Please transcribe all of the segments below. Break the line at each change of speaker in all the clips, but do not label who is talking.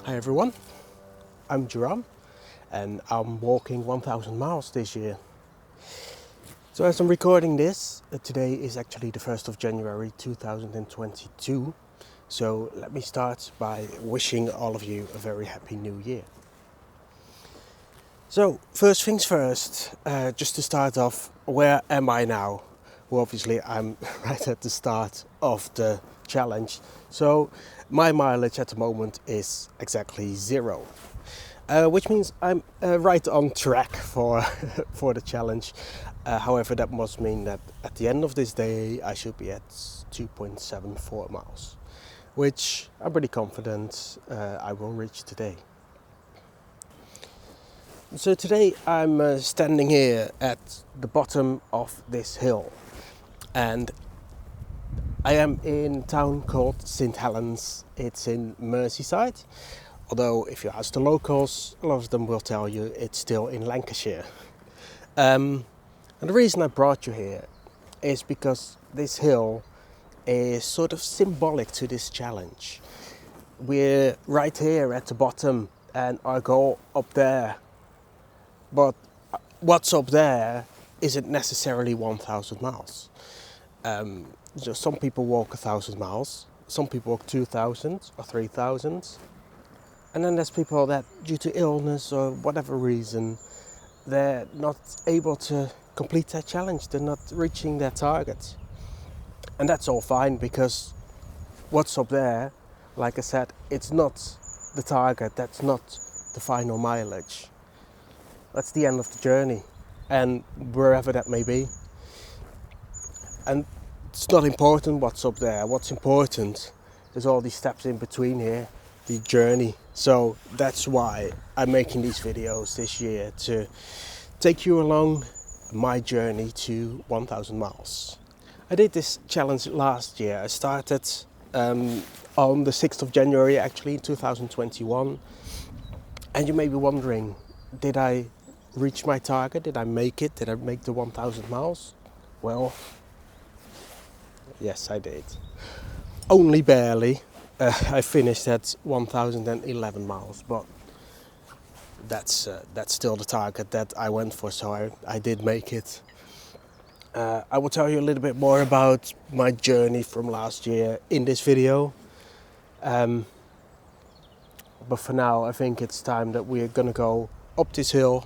Hi everyone, I'm Jerome and I'm walking 1000 miles this year. So as I'm recording this, today is actually the 1st of January 2022. So let me start by wishing all of you a very happy new year. So first things first, just to start off, where am I now? Well, obviously I'm right at the start of the challenge. So my mileage at the moment is exactly 0. Which means I'm right on track for for the challenge. However, that must mean that at the end of this day I should be at 2.74 miles, which I'm pretty confident I will reach today. So today I'm standing here at the bottom of this hill, and I am in a town called St Helens. It's in Merseyside. Although if you ask the locals, a lot of them will tell you it's still in Lancashire. And the reason I brought you here is because this hill is sort of symbolic to this challenge. We're right here at the bottom and our goal up there. But what's up there isn't necessarily 1000 miles. So some people walk 1000 miles, some people walk 2000 or 3000. And then there's people that, due to illness or whatever reason, they're not able to complete their challenge. They're not reaching their target. And that's all fine, because what's up there, like I said, it's not the target. That's not the final mileage. That's the end of the journey, and wherever that may be. And it's not important what's up there. What's important is all these steps in between here, the journey. So that's why I'm making these videos this year, to take you along my journey to 1000 miles. I did this challenge last year. I started on the 6th of January actually in 2021. And you may be wondering, did I reach my target? Did I make it? Did I make the 1000 miles? Well, yes I did. Only barely. I finished at 1011 miles, but that's still the target that I went for, so I did make it. I will tell you a little bit more about my journey from last year in this video. But for now, I think it's time that we're gonna go up this hill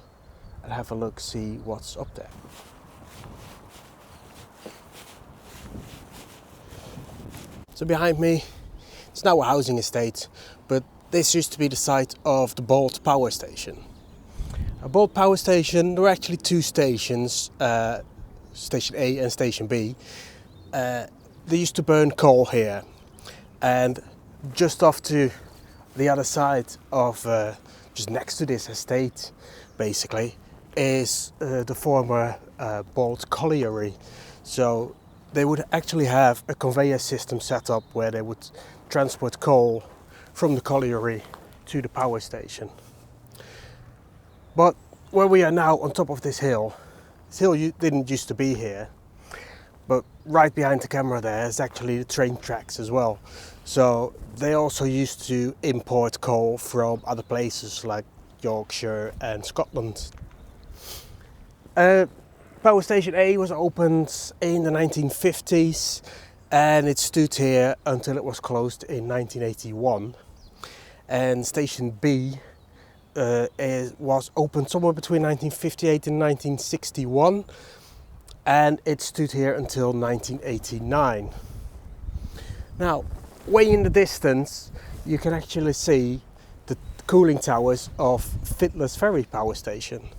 and have a look, see what's up there. So behind me, it's now a housing estate, but this used to be the site of the Bolt power station. A Bolt power station, there were actually two stations, Station A and Station B. They used to burn coal here, and just off to the other side of, just next to this estate, basically, is the former Bolt colliery. So they would actually have a conveyor system set up where they would transport coal from the colliery to the power station. But where we are now, on top of this hill didn't used to be here, but right behind the camera there is actually the train tracks as well. So they also used to import coal from other places like Yorkshire and Scotland. Power Station A was opened in the 1950s, and it stood here until it was closed in 1981. And Station B was opened somewhere between 1958 and 1961, and it stood here until 1989. Now, way in the distance, you can actually see the cooling towers of Fiddler's Ferry power station.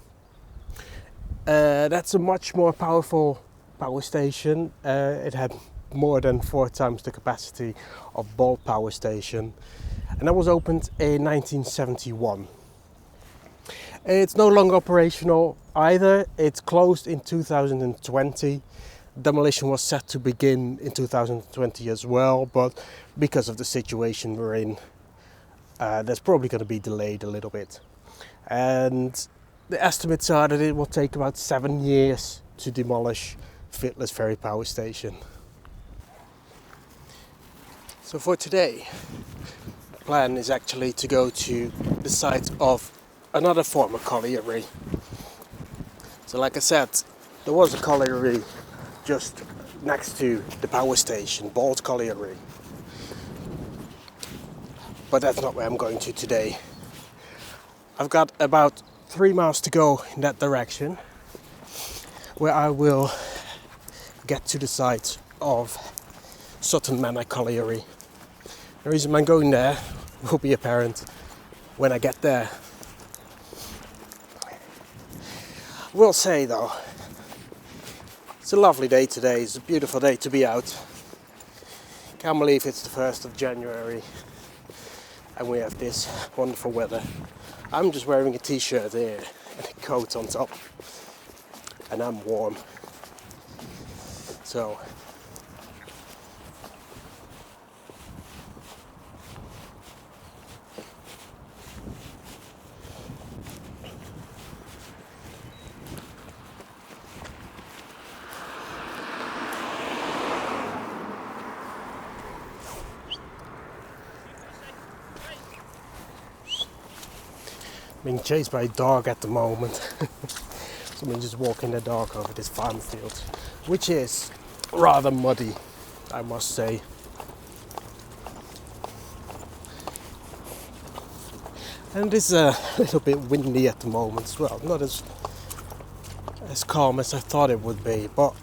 That's a much more powerful power station. It had more than 4 times the capacity of Bolt power station, and that was opened in 1971. It's no longer operational either. It's closed in 2020. Demolition was set to begin in 2020 as well, but because of the situation we're in, that's probably going to be delayed a little bit. And the estimates are that it will take about 7 years to demolish Fiddler's Ferry power station. So for today, plan is actually to go to the site of another former colliery. So like I said, there was a colliery just next to the power station, Bolt Colliery. But that's not where I'm going to today. I've got about 3 miles to go in that direction, where I will get to the site of Sutton Manor Colliery. The reason I'm going there will be apparent when I get there. I will say though, it's a lovely day today, it's a beautiful day to be out. Can't believe it's the 1st of January and we have this wonderful weather. I'm just wearing a t-shirt here and a coat on top, and I'm warm. So being chased by a dog at the moment. Someone just walking the dog over this farm field, which is rather muddy, I must say. And it's a little bit windy at the moment as well. Not as calm as I thought it would be, but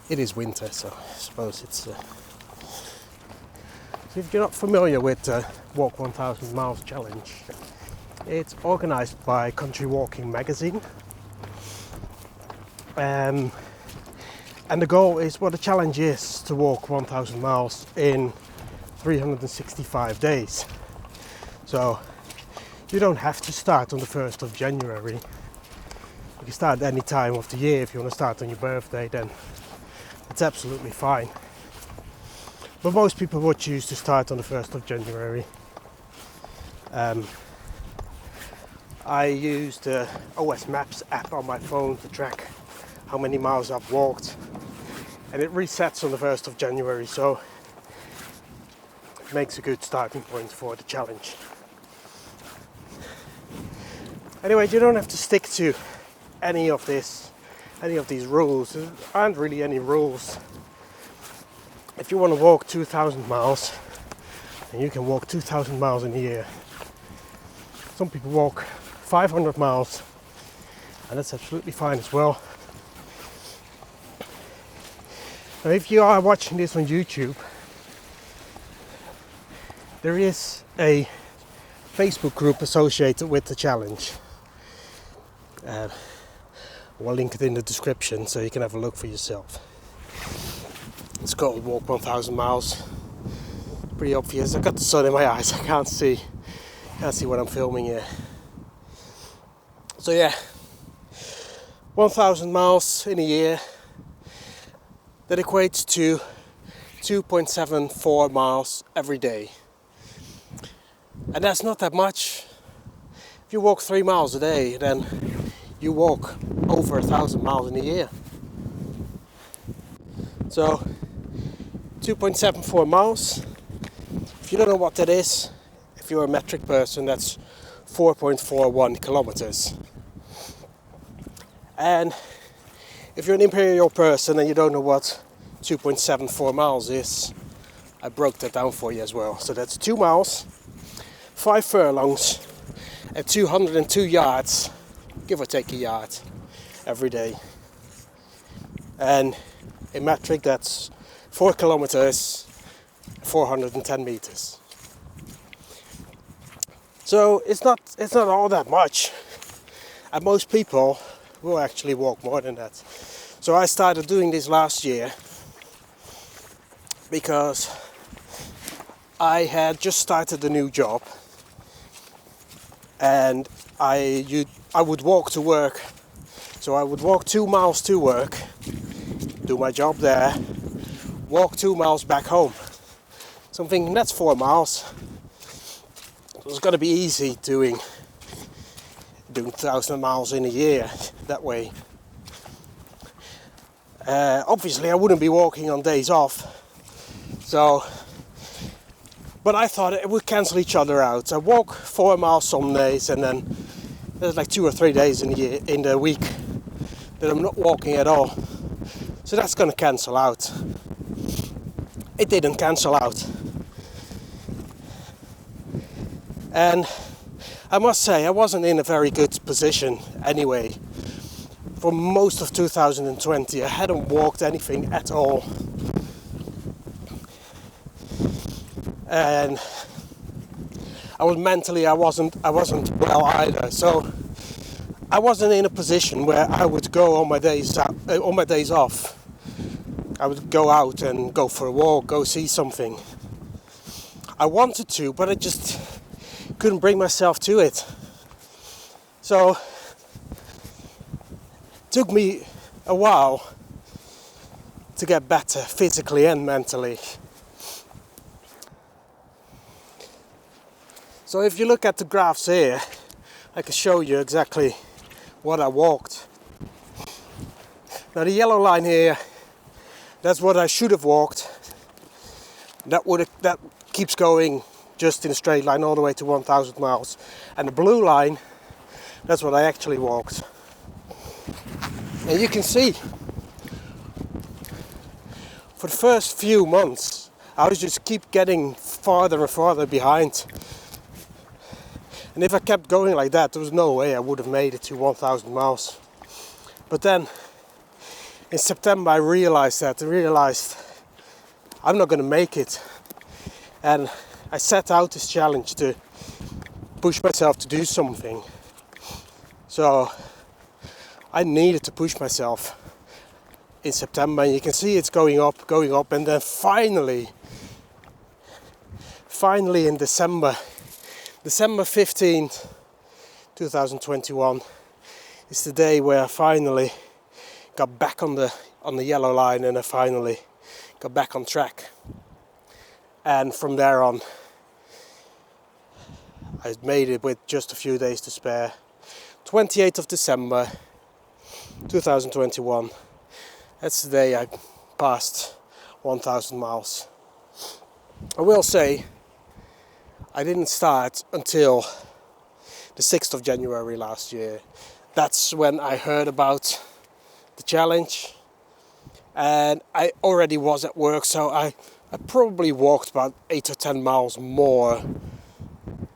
it is winter, so I suppose it's... So if you're not familiar with the Walk 1000 Miles Challenge, it's organised by Country Walking Magazine. And the goal is, well, the challenge is to walk 1000 miles in 365 days. So you don't have to start on the 1st of January. You can start any time of the year. If you want to start on your birthday, then it's absolutely fine. But most people would choose to start on the 1st of January. I use the OS Maps app on my phone to track how many miles I've walked, and it resets on the 1st of January, so it makes a good starting point for the challenge. Anyway, you don't have to stick to any of these rules. There aren't really any rules. If you want to walk 2,000 miles, then you can walk 2,000 miles in a year. Some people walk 500 miles, and that's absolutely fine as well. Now, if you are watching this on YouTube, there is a Facebook group associated with the challenge. We'll link it in the description so you can have a look for yourself. It's called Walk 1000 Miles. Pretty obvious. I've got the sun in my eyes. I can't see what I'm filming here. So yeah, 1000 miles in a year. That equates to 2.74 miles every day. And that's not that much. If you walk 3 miles a day, then you walk over 1,000 miles in a year. So 2.74 miles. If you don't know what that is, if you're a metric person, that's 4.41 kilometers. And if you're an imperial person and you don't know what 2.74 miles is, I broke that down for you as well. So that's 2 miles, 5 furlongs, and 202 yards, give or take a yard, every day. And in metric, that's 4 kilometers, 410 meters. So it's not all that much, and most people will actually walk more than that. So I started doing this last year because I had just started a new job, and I would walk to work. So I would walk 2 miles to work, do my job there, walk 2 miles back home. So I'm thinking that's 4 miles. So it's going to be easy doing 1,000 miles in a year that way. Obviously I wouldn't be walking on days off, so But I thought it would cancel each other out. I walk 4 miles some days, and then there's like 2 or 3 days in the week that I'm not walking at all. So that's gonna cancel out. It didn't cancel out. And I must say, I wasn't in a very good position anyway. For most of 2020, I hadn't walked anything at all. And I wasn't well either. So I wasn't in a position where I would go on my days off. I would go out and go for a walk, go see something. I wanted to, but I just couldn't bring myself to it. So it took me a while to get better physically and mentally. So if you look at the graphs here, I can show you exactly what I walked. Now the yellow line here, that's what I should have walked. That keeps going just in a straight line all the way to 1,000 miles. And the blue line, that's what I actually walked. And you can see, for the first few months, I was just keep getting farther and farther behind. And if I kept going like that, there was no way I would have made it to 1,000 miles. But then, in September, I realized I'm not going to make it. And I set out this challenge to push myself to do something. So I needed to push myself in September. And you can see it's going up. And then finally in December 15th, 2021 is the day where I finally got back on the yellow line, and I finally got back on track. And from there on, I made it with just a few days to spare. 28th of December 2021, that's the day I passed 1,000 miles. I will say, I didn't start until the 6th of January last year. That's when I heard about the challenge, and I already was at work, so I probably walked about 8 or 10 miles more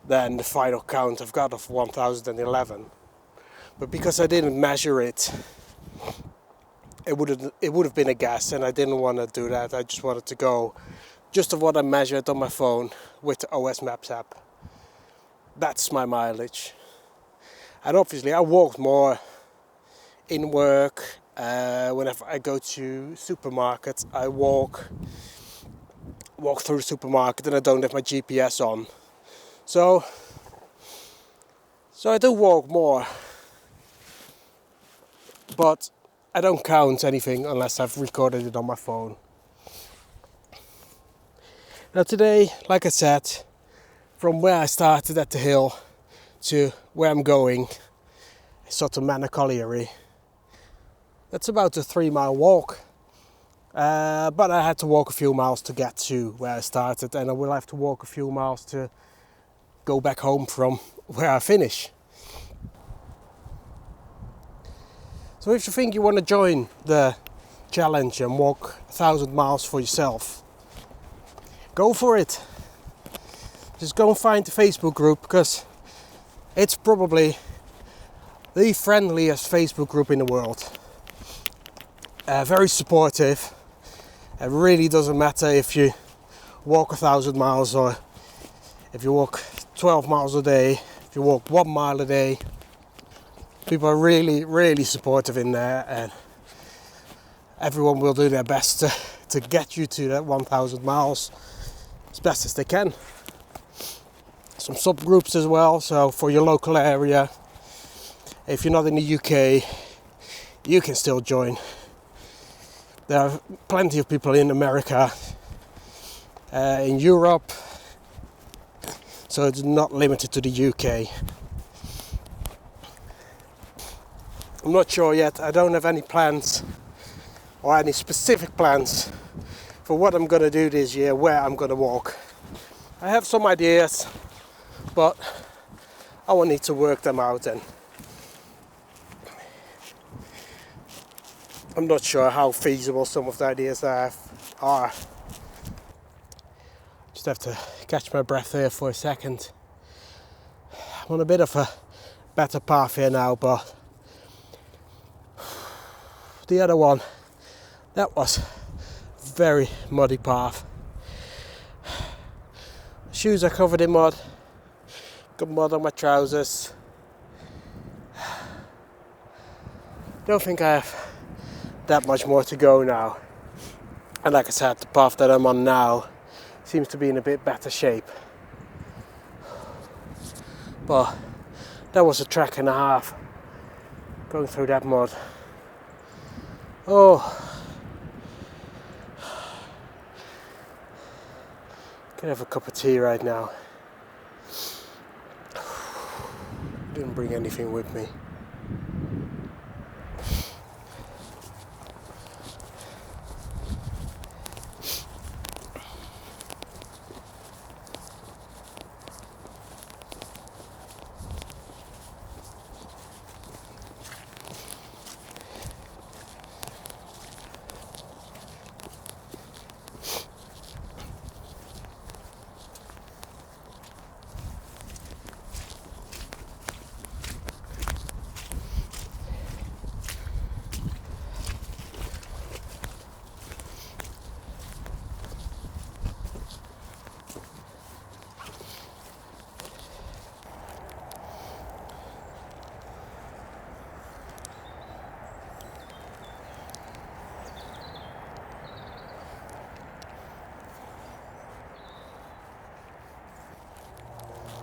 than the final count I've got of 1,011. But because I didn't measure it, it would have been a guess, and I didn't want to do that. I just wanted to go just of what I measured on my phone with the OS Maps app. That's my mileage. And obviously I walked more in work. Whenever I go to supermarkets, I walk through the supermarket, and I don't have my GPS on. So I do walk more. But I don't count anything unless I've recorded it on my phone. Now today, like I said, from where I started at the hill to where I'm going, sort of Manor Colliery, that's about a 3-mile walk. But I had to walk a few miles to get to where I started, and I will have to walk a few miles to go back home from where I finish. So if you think you want to join the challenge and walk 1,000 miles for yourself, go for it. Just go and find the Facebook group, because it's probably the friendliest Facebook group in the world. Very supportive. It really doesn't matter if you walk 1,000 miles or if you walk 12 miles a day, if you walk 1 mile a day. People are really, really supportive in there, and everyone will do their best to get you to that 1,000 miles as best as they can. Some subgroups as well, so for your local area. If you're not in the UK, you can still join. There are plenty of people in America, in Europe, so it's not limited to the UK. I'm not sure yet. I don't have any plans or any specific plans for what I'm going to do this year, where I'm going to walk. I have some ideas, but I will need to work them out, and I'm not sure how feasible some of the ideas I have are. Just have to catch my breath here for a second. I'm on a bit of a better path here now, but the other one, that was very muddy path. Shoes are covered in mud. Got mud on my trousers. Don't think I have that much more to go now. And like I said, the path that I'm on now seems to be in a bit better shape. But that was a trek and a half going through that mud. Oh. Can have a cup of tea right now. Didn't bring anything with me.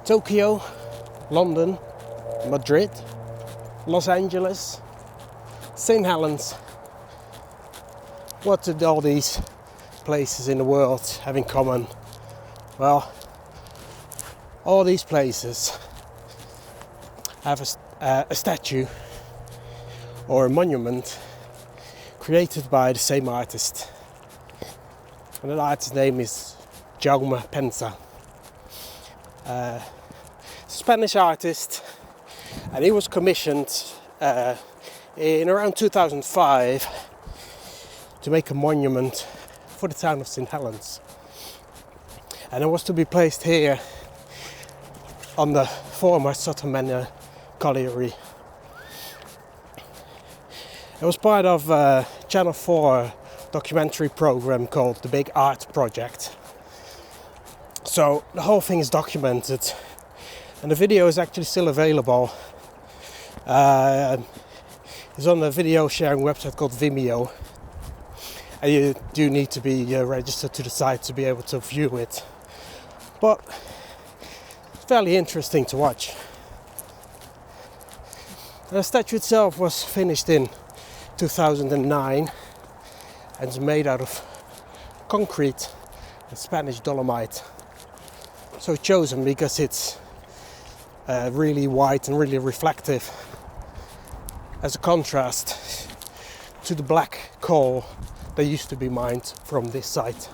Tokyo, London, Madrid, Los Angeles, St. Helens. What did all these places in the world have in common? Well, all these places have a statue or a monument created by the same artist. And the artist's name is Jaume Pensa. Spanish artist, and he was commissioned in around 2005 to make a monument for the town of St. Helens, and it was to be placed here on the former Zoetermeer colliery. It was part of a Channel 4 documentary program called The Big Art Project. So the whole thing is documented, and the video is actually still available. It's on a video sharing website called Vimeo, and you do need to be registered to the site to be able to view it. But it's fairly interesting to watch. The statue itself was finished in 2009 and is made out of concrete and Spanish dolomite. So chosen because it's really white and really reflective as a contrast to the black coal that used to be mined from this site.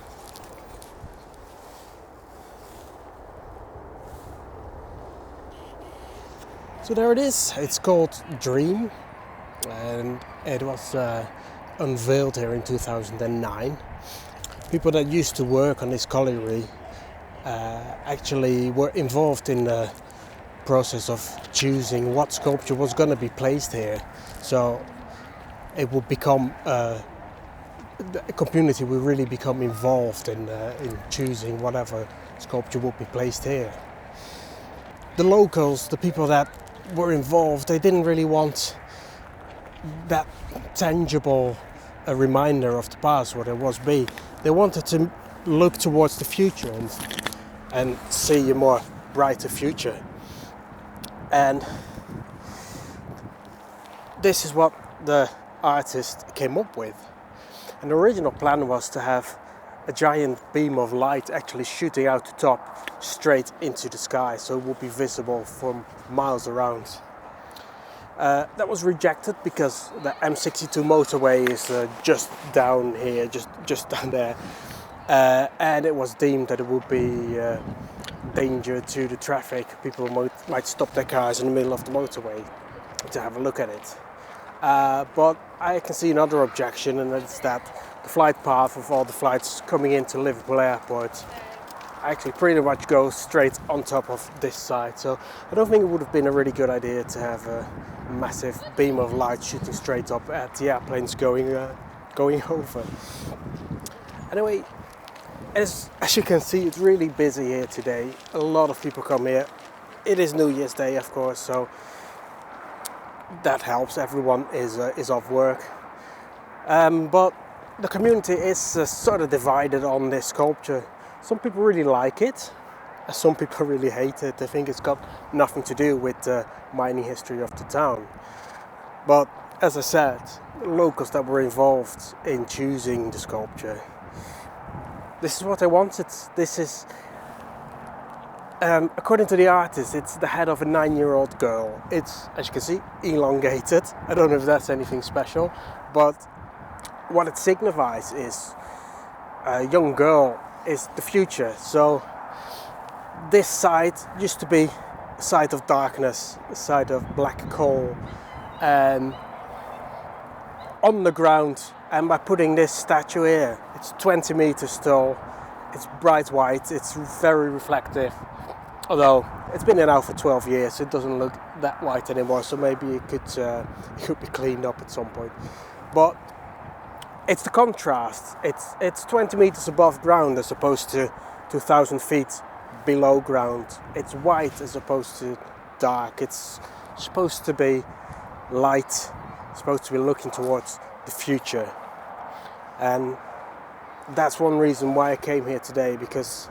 So there it is. It's called Dream, and it was unveiled here in 2009. People that used to work on this colliery actually were involved in the process of choosing what sculpture was going to be placed here. So it would become the community will really become involved in choosing whatever sculpture would be placed here. The locals, the people that were involved, they didn't really want that tangible a reminder of the past, what it was be. They wanted to look towards the future and see a more brighter future. And this is what the artist came up with. And the original plan was to have a giant beam of light actually shooting out the top straight into the sky, so it would be visible from miles around. That was rejected because the M62 motorway is just down here, just down there. and it was deemed that it would be danger to the traffic. People might stop their cars in the middle of the motorway to have a look at it. But I can see another objection, and that's that the flight path of all the flights coming into Liverpool Airport actually pretty much goes straight on top of this side. So I don't think it would have been a really good idea to have a massive beam of light shooting straight up at the airplanes going over. Anyway, as you can see, it's really busy here today. A lot of people come here. It is New Year's Day, of course, so that helps. Everyone is off work. But the community is sort of divided on this sculpture. Some people really like it, some people really hate it. They think it's got nothing to do with the mining history of the town. But as I said, locals that were involved in choosing the sculpture, this is what they wanted. This is, according to the artist, it's the head of a 9-year-old girl. It's, as you can see, elongated. I don't know if that's anything special, but what it signifies is a young girl is the future. So this site used to be a site of darkness, a site of black coal, on the ground. And by putting this statue here, it's 20 meters tall, it's bright white, it's very reflective. Although it's been there now for 12 years, it doesn't look that white anymore, so maybe it could be cleaned up at some point. But it's the contrast. It's 20 meters above ground as opposed to 2,000 feet below ground. It's white as opposed to dark. It's supposed to be light, supposed to be looking towards the future. And that's one reason why I came here today, because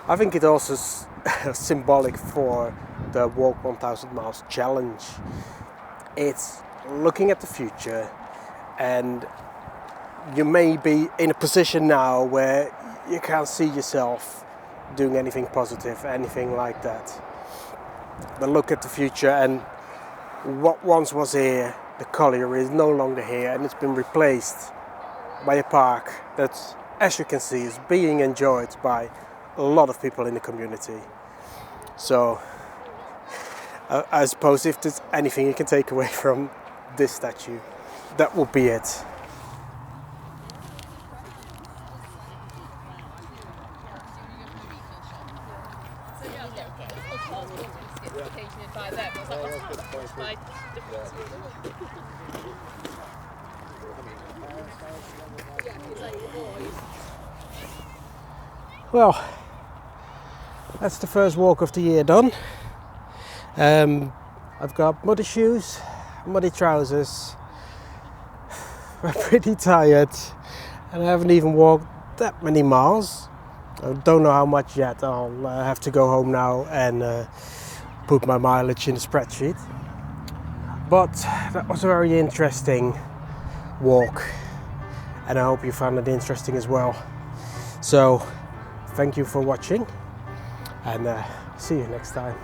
I think it also is symbolic for the Walk 1000 Miles Challenge. It's looking at the future, and you may be in a position now where you can't see yourself doing anything positive, anything like that. But look at the future, and what once was here, the colliery, is no longer here, and it's been replaced by a park that, as you can see, is being enjoyed by a lot of people in the community. So I suppose if there's anything you can take away from this statue, that would be it. Well, that's the first walk of the year done. I've got muddy shoes, muddy trousers. I'm pretty tired, and I haven't even walked that many miles. I don't know how much yet. I'll have to go home now and put my mileage in the spreadsheet. But that was a very interesting walk, and I hope you found it interesting as well. So thank you for watching, and see you next time.